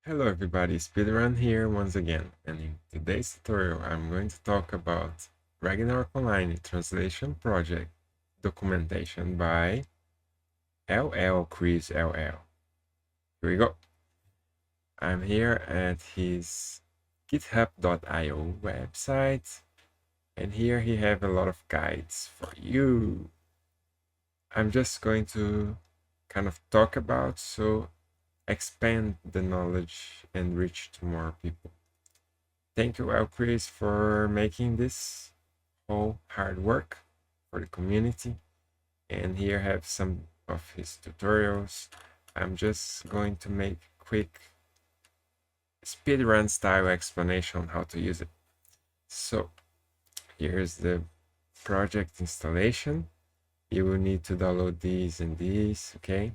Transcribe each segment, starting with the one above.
Hello everybody, Speedrun here once again, and in today's tutorial I'm going to talk about Ragnarok Online Translation Project documentation by llchrisll. Here we go. I'm here at his github.io website, and here he have a lot of guides for you. I'm just going to kind of talk about so expand the knowledge and reach to more people. Thank you, llchris, for making this whole hard work for the community. And here I have some of his tutorials. I'm just going to make quick speedrun style explanation on how to use it. So here's the project installation. You will need to download these and these, okay?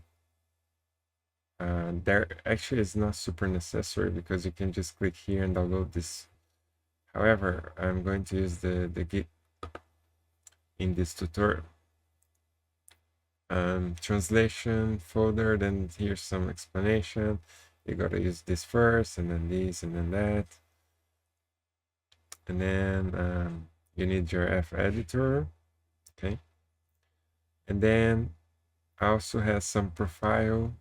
There actually is not super necessary because you can just click here and download this. However, I'm going to use the Git in this tutorial. Translation folder, then here's some explanation. You gotta use this first, and then this, and then that. And then you need your F editor, okay? And then I also have some profile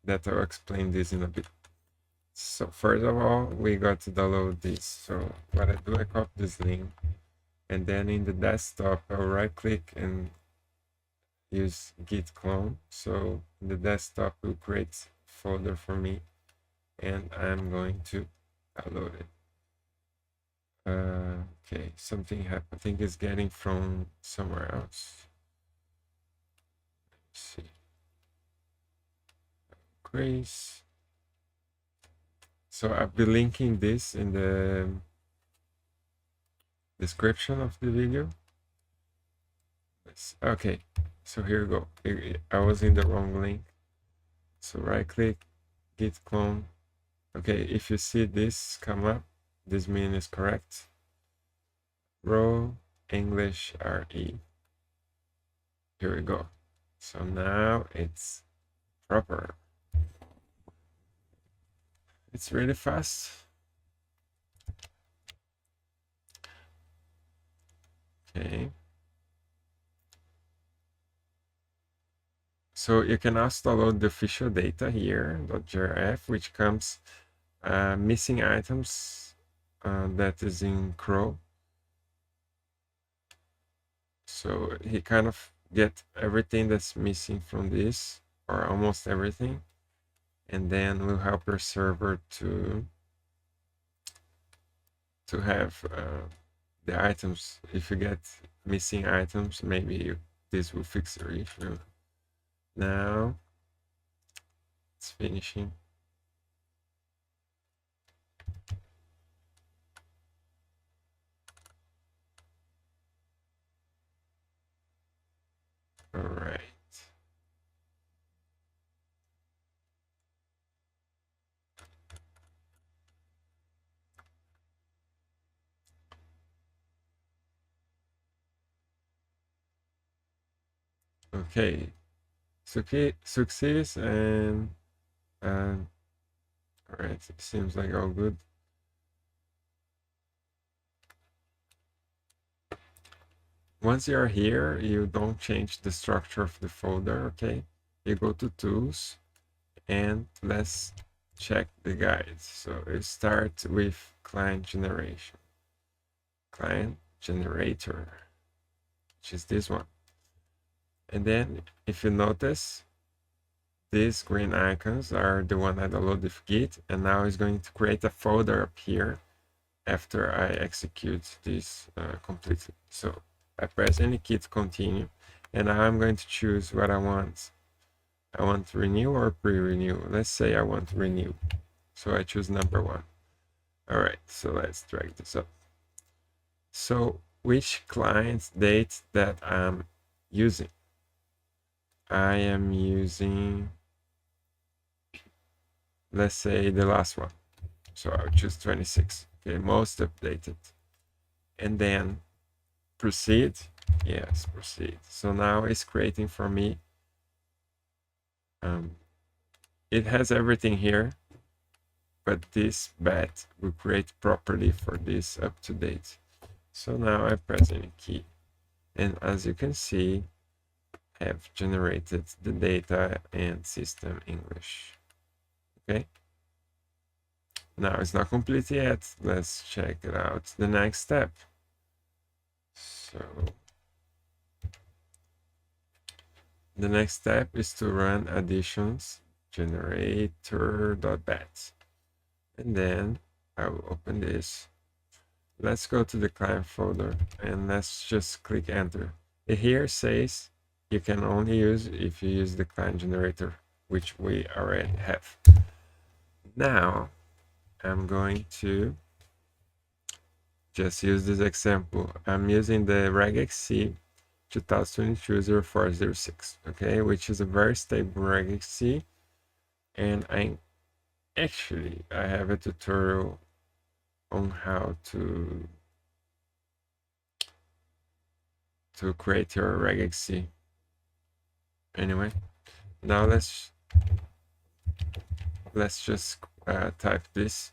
that I'll explain this in a bit. So first of all, we got to download this. So what I do, I copy this link, and then in the desktop, I'll right click and use git clone. So the desktop will create folder for me, and I'm going to download it. Okay, something happened. I think it's getting from somewhere else. Let's see. Grace. So I'll be linking this in the description of the video. Okay, so here we go. I was in the wrong link. So right click, git clone. Okay, if you see this come up, this means is correct. Row English RE. Here we go. So now it's proper. It's really fast. Okay. So you can also download the official data here, .grf, which comes missing items that is in Crow. So he kind of get everything that's missing from this, or almost everything, and then we'll help your server to have the items. If you get missing items, maybe this will fix your issue. Now it's finishing. All right. Okay. Success and all right. It seems like all good. Once you're here, you don't change the structure of the folder, okay? You go to tools and let's check the guides. So it starts with client generation, client generator, which is this one. And then if you notice, these green icons are the one I downloaded with Git, and now it's going to create a folder up here after I execute this completely. So I press any key to continue, and now I'm going to choose what I want. I want renew or pre-renew. Let's say I want renew. So I choose number 1. All right, so let's drag this up. So which client date that I'm using? I am using, let's say, the last one. So I'll choose 26. Okay, most updated. And then proceed. Yes, proceed. So now it's creating for me. It has everything here. but this bat will create property for this up to date. So now I press any key, and as you can see, I have generated the data and system English. Okay. Now it's not complete yet. Let's check it out. The next step. So the next step is to run additions generator.bat. And then I will open this. Let's go to the client folder and let's just click enter. It here says you can only use if you use the client generator, which we already have. Now I'm going to just use this example. I'm using the regexc 2022-0406, okay, which is a very stable regexc, and I have a tutorial on how to create your regexc. Anyway, now let's just type this,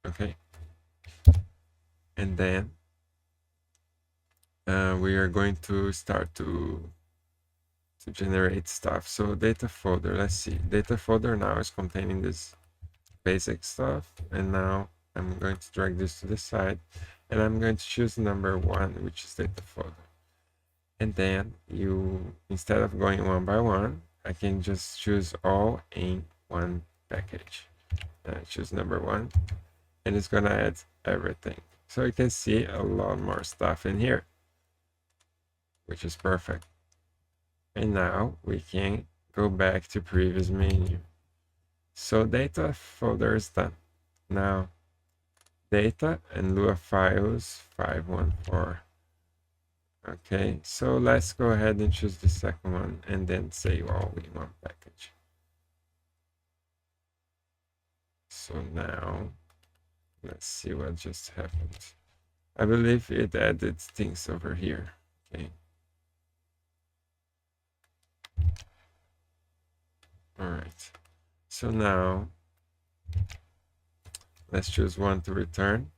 okay, and then we are going to start to generate stuff. So data folder, let's see, data folder now is containing this basic stuff, and now I'm going to drag this to the side, and I'm going to choose number 1, which is data folder. And then instead of going one by one, I can just choose all in one package. And I choose number 1, and it's gonna add everything. So you can see a lot more stuff in here, which is perfect. And now we can go back to previous menu. So data folder is done. Now data and Lua files 514. Okay, so let's go ahead and choose the second one and then save all in one package. So now let's see what just happened. I believe it added things over here. Okay. All right. So now let's choose one to return.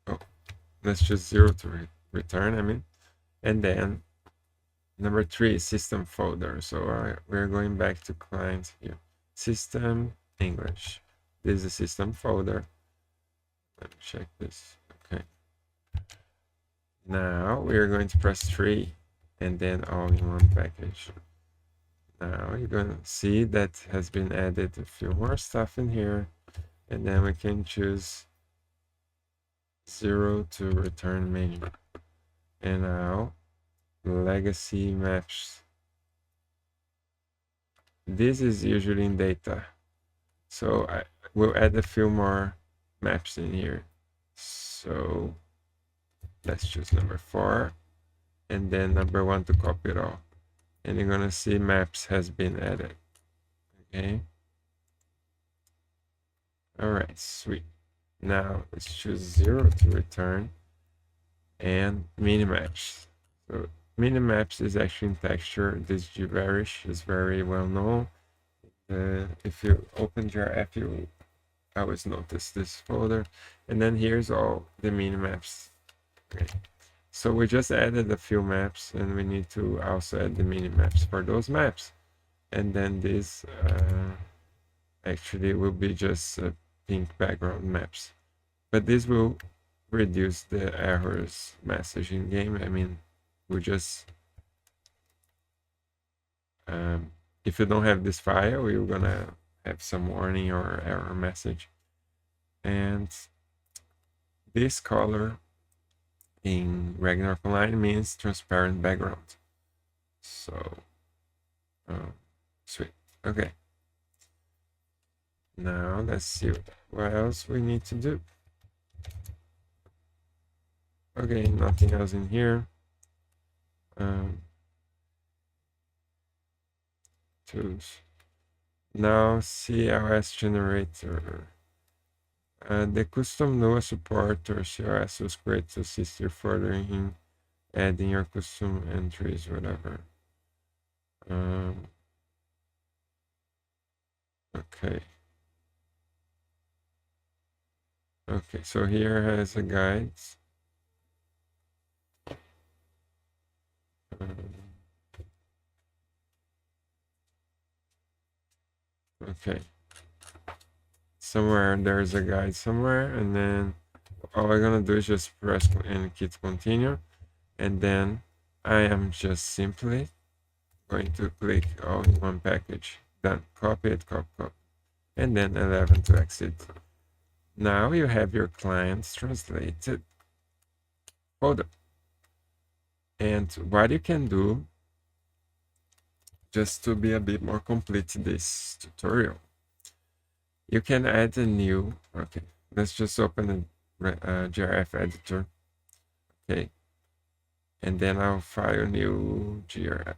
Oh, let's choose 0 to return, I mean. And then number 3 is system folder. So we're going back to client here. System English. This is a system folder. Let me check this. Okay. Now we are going to press 3 and then all in one package. Now you're gonna see that has been added a few more stuff in here, and then we can choose 0 to return menu. And now legacy maps. This is usually in data, so I will add a few more maps in here. So let's choose number 4 and then number 1 to copy it all, and you're gonna see maps has been added. Okay, all right, sweet. Now let's choose 0 to return and minimaps. So minimaps is actually in texture. This gibberish is very well known. If you open your app, you always notice this folder, and then here's all the minimaps. Okay. So we just added a few maps, and we need to also add the minimaps for those maps. And then this actually will be just pink background maps, but this will reduce the errors message in game. I mean, we just if you don't have this file, you're gonna have some warning or error message. And this color in Ragnarok Online means transparent background. So sweet. Okay, now let's see what else we need to do. Okay, nothing else in here. Tools. Now CLS generator. The custom Lua support or CLS was great to assist you further in adding your custom entries, whatever. Okay. Okay, so here has a guide. Okay. Somewhere there's a guide somewhere, and then all I'm gonna do is just press and hit continue, and then I am just simply going to click all in one package. Then copy it, copy, and then 11 to exit. Now you have your client's translated folder. And what you can do, just to be a bit more complete this tutorial, you can add a new, okay, let's just open a GRF editor, okay, and then I'll file new GRF.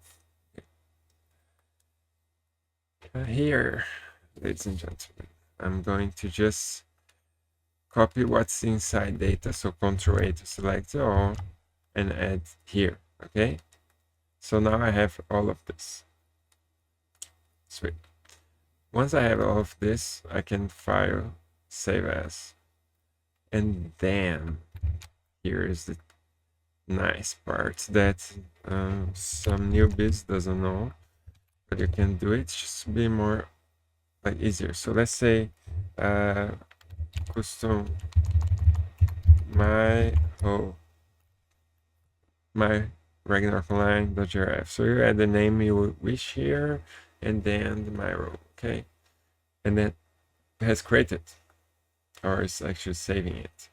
Here, ladies and gentlemen, I'm going to just copy what's inside data, so Ctrl A to select all, and add here, okay? So now I have all of this. Sweet. Once I have all of this, I can file, save as. And then, here is the nice part that some newbies doesn't know, but you can do it just to be more like easier. So let's say custom my Ragnarok line.graph. So you add the name you wish here, and then the my row, okay? And then it has created, or it's actually saving it.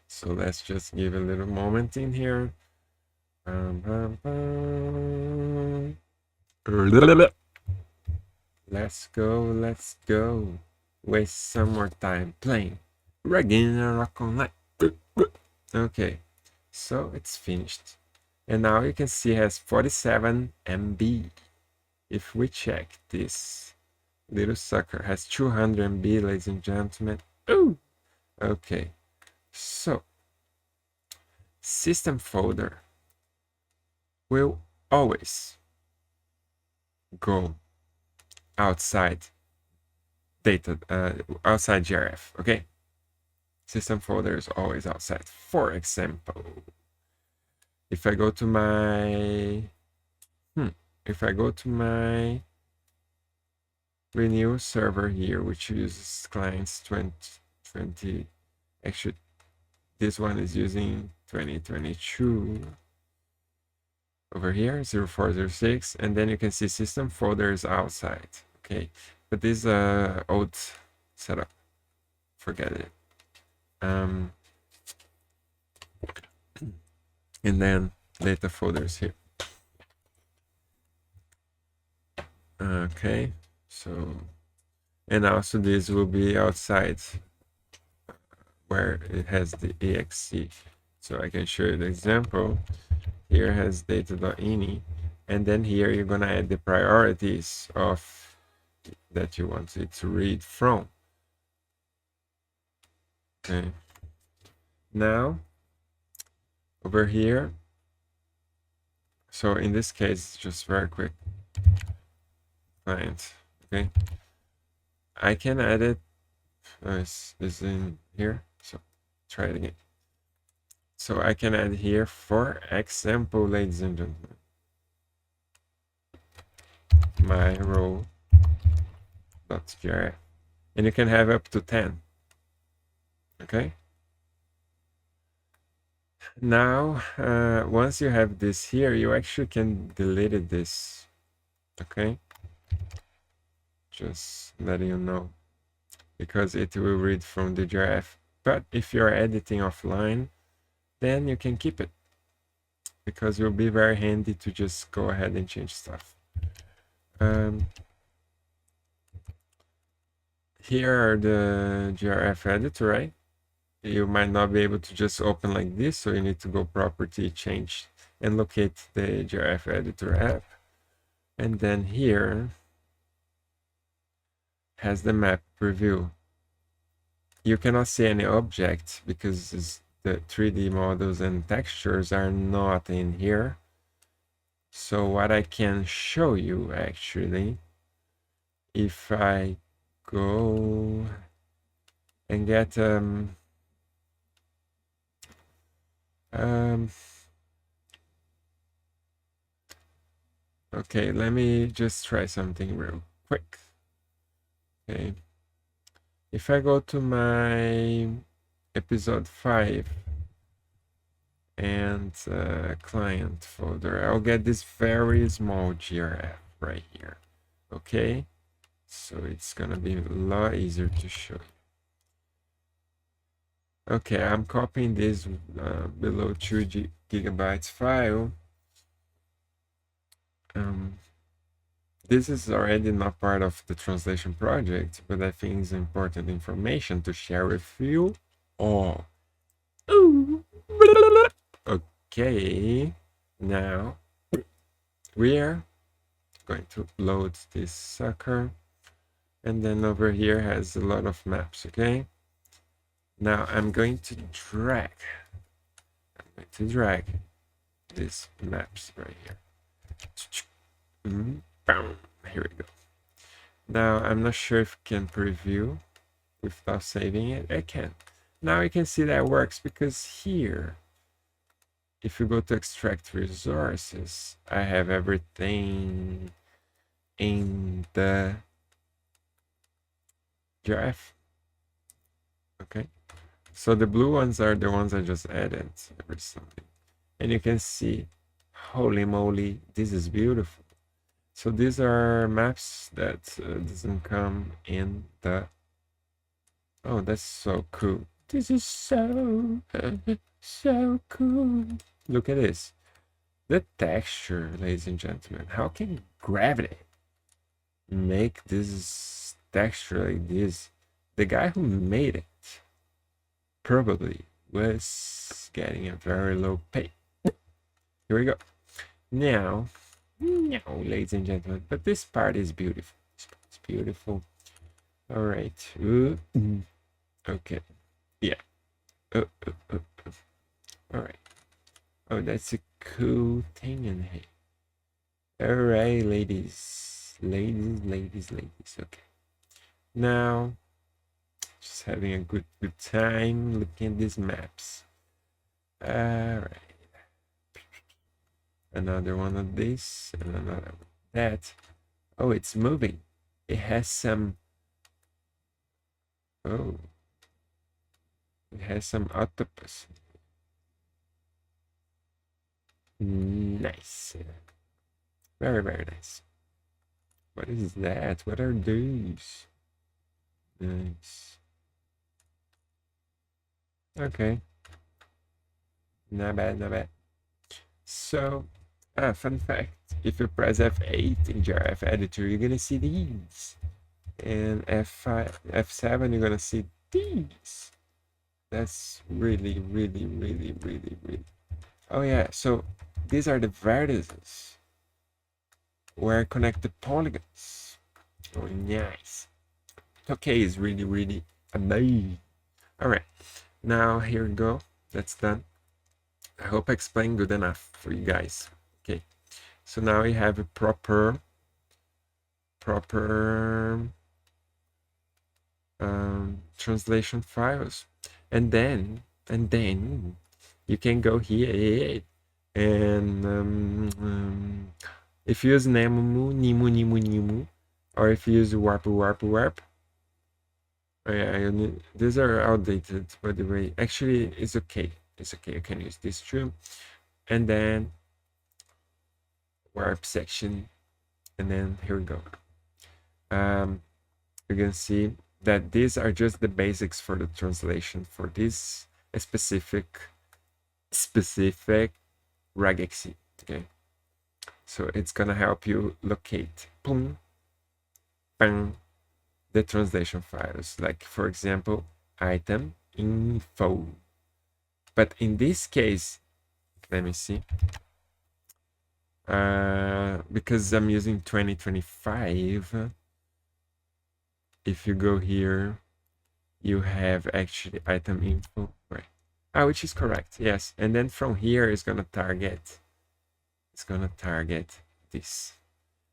So let's just give a little moment in here. Let's go. Waste some more time playing Ragnarok Online. Okay, so it's finished. And now you can see it has 47 MB. If we check this little sucker has 200 MB, ladies and gentlemen. Ooh! Okay, so system folder will always go outside data, outside GRF, okay? System folder is always outside. For example, if I go to my renew server here, which uses clients 2020, actually this one is using 2022 over here, 0406, and then you can see system folders outside, okay? But this is old setup, forget it. And then data folders here. Okay, so, and also this will be outside where it has the exe. So I can show you the example. Here has data.ini, and then here you're gonna add the priorities of that you want it to read from. Okay. Now over here, so in this case, just very quick, client, okay, I can add it is in here, so try it again. So I can add here, for example, ladies and gentlemen, my row.graph, and you can have up to 10. Okay. Now, once you have this here, you actually can delete this. Okay. Just letting you know, because it will read from the graph. But if you're editing offline, then you can keep it, because it will be very handy to just go ahead and change stuff. Here are the GRF editor, right? You might not be able to just open like this, so you need to go property, change, and locate the GRF editor app. And then here has the map preview. You cannot see any object because the 3D models and textures are not in here. So what I can show you, actually, if I go and get okay, let me just try something real quick. Okay, if I go to my episode 5 and client folder, I'll get this very small GRF right here. Okay, so it's gonna be a lot easier to show you. Okay, I'm copying this below 2 gigabytes file. This is already not part of the translation project, but I think it's important information to share with you all. Okay, now we are going to load this sucker, and then over here has a lot of maps. Okay, now I'm going to drag these maps right here. Here we go. Now I'm not sure if I can preview without saving it. I can. Now you can see that works because here, if you go to extract resources, I have everything in the GIF. Okay, so the blue ones are the ones I just added recently, and you can see, holy moly, this is beautiful. So these are maps that doesn't come in the. Oh, that's so cool. This is so so cool. Look at this. The texture, ladies and gentlemen. How can gravity make this texture like this? The guy who made it probably was getting a very low pay. Here we go. Now, ladies and gentlemen, but this part is beautiful. It's beautiful. All right. Okay. Yeah. All right. Oh, that's a cool thing in here. All right, ladies. Okay. Now, just having a good time looking at these maps. All right. Another one of this, and another one of that. Oh, it's moving. It has some. Oh, it has some octopus. Nice. Very, very nice. What is that? What are these? Nice. Okay. Not bad, not bad. So, fun fact. If you press F8 in GIF editor, you're gonna see these. And F5, F7, you're gonna see these. That's really, really, really, really, really. Oh yeah, so these are the vertices where I connect the polygons. Oh, nice. Okay, is really, really amazing. All right, now here we go. That's done. I hope I explained good enough for you guys. Okay, so now we have a proper translation files, and then you can go here and if you use Nimu, or if you use warp. Oh yeah, these are outdated, by the way. Actually, it's okay. It's okay. I can use this too. And then warp section, and then here we go. You can see that these are just the basics for the translation for this specific regex. Okay, so it's gonna help you locate the translation files, like for example item info. But in this case, let me see, because I'm using 2025, if you go here, you have actually item info, right? Which is correct, yes. And then from here it's gonna target this.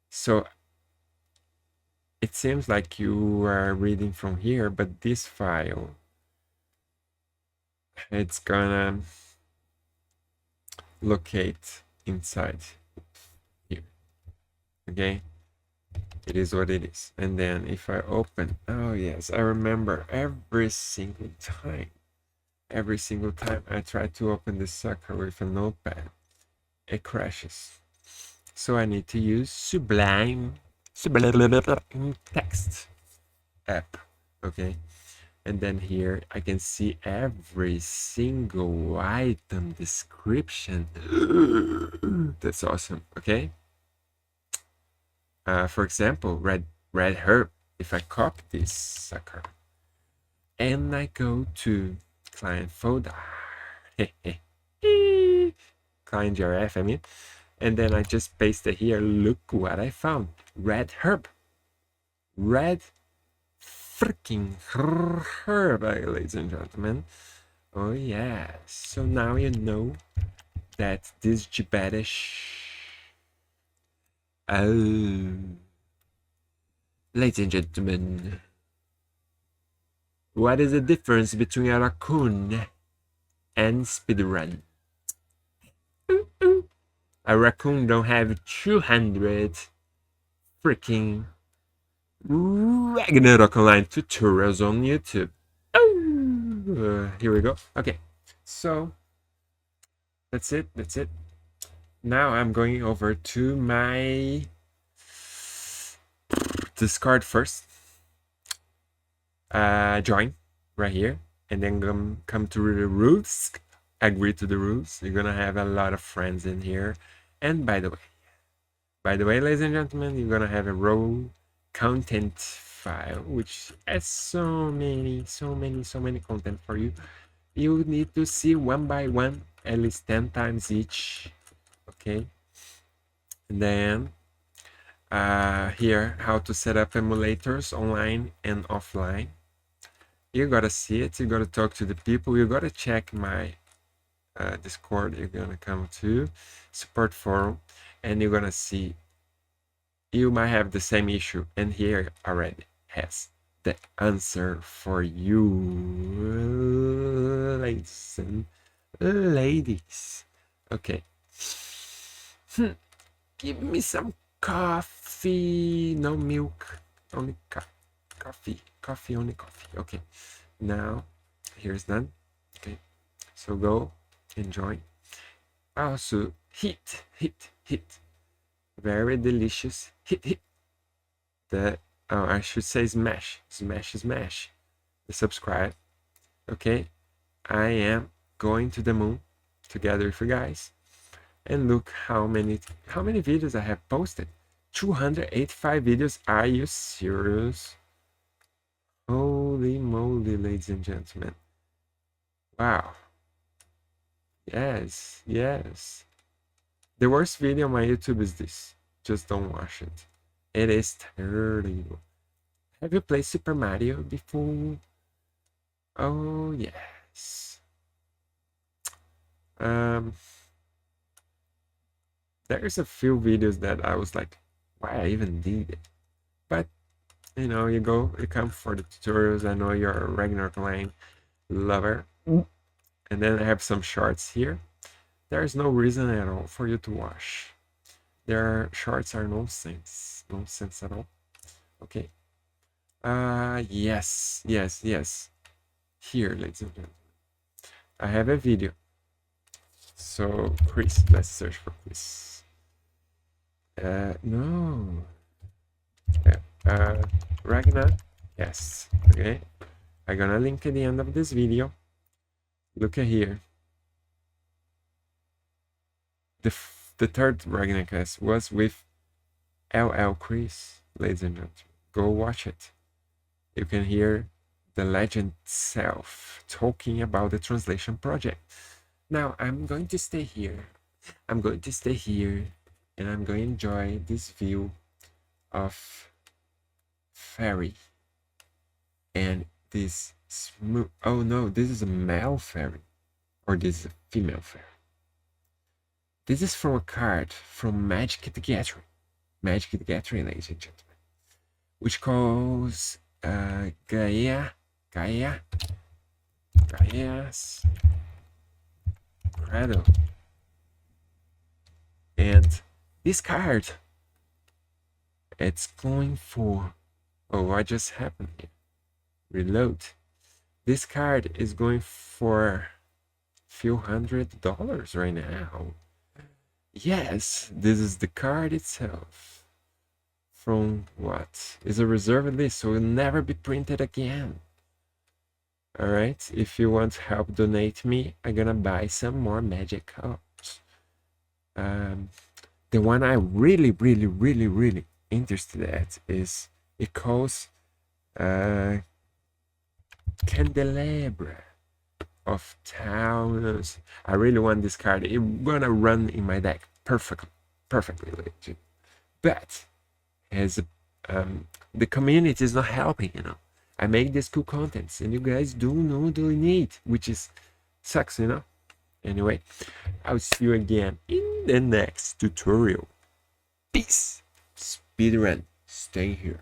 So it it seems like you are reading from here, but this file, it's gonna locate inside here. Okay, it is what it is. And then if I open, oh yes, I remember every single time I try to open this sucker with a notepad, it crashes. So I need to use Sublime text app. Okay, and then here I can see every single item description. That's awesome. Okay, for example, red herb. If I copy this sucker and I go to client folder, client GRF, I mean, and then I just paste it here. Look what I found. Red herb. Red freaking herb, ladies and gentlemen. Oh yeah. So now you know that this gibberish. Oh, ladies and gentlemen, what is the difference between a raccoon and speedrun? A raccoon don't have 200 freaking Ragnarok Online tutorials on YouTube. Here we go. Okay, so that's it. Now I'm going over to my Discord first. Join right here, and then come to the rules. Agree to the rules. You're gonna have a lot of friends in here. And by the way, ladies and gentlemen, you're gonna have a raw content file which has so many content for you. You need to see one by one, at least 10 times each. Okay, and then here, how to set up emulators online and offline. You gotta see it, you gotta talk to the people, you gotta check my Discord. You're gonna come to support forum, and you're gonna see you might have the same issue, and here already has the answer for you, ladies and ladies. Okay. Give me some coffee, no milk, only coffee, only coffee. Okay, now here's done. Okay, so go enjoy. Also hit, very delicious. Hit the, oh, I should say smash the subscribe. Okay, I am going to the moon together with you guys. And look how many videos I have posted. 285 videos. Are you serious? Holy moly, ladies and gentlemen. Wow. Yes. The worst video on my YouTube is this. Just don't watch it. It is terrible. Have you played Super Mario before? Oh, yes. There's a few videos that I was like, why I even did it? But you know, you come for the tutorials. I know you're a Ragnarok Online lover. And then I have some shorts here. There's no reason at all for you to watch. Their shorts are nonsense at all. Okay. Yes. Here, ladies and gentlemen, I have a video. So Chris, let's search for Chris. No. Ragnar, yes. Okay, I'm gonna link at the end of this video. Look at here. The third Ragnar cast was with llchrisll, ladies and gentlemen. Go watch it. You can hear the legend itself talking about the translation project. Now I'm going to stay here. And I'm going to enjoy this view of fairy and this smooth. Oh no, this is a male fairy, or this is a female fairy. This is from a card from Magic the Gathering. Magic the Gathering, ladies and gentlemen. which calls Gaia's Cradle. And this card, it's going for, oh, what just happened here? Reload. This card is going for a few $100 right now. Yes, this is the card itself. From what? Is a reserved list, so it will never be printed again. Alright, if you want help donate me, I'm gonna buy some more magic cards. The one I really interested at is, it calls Candelabra of Towns. I really want this card. It's gonna run in my deck perfectly legit. But as the community is not helping, you know. I make this cool contents and you guys don't know the need, which is sucks, you know. Anyway, I'll see you again in the next tutorial. Peace. Speedrun. Stay here.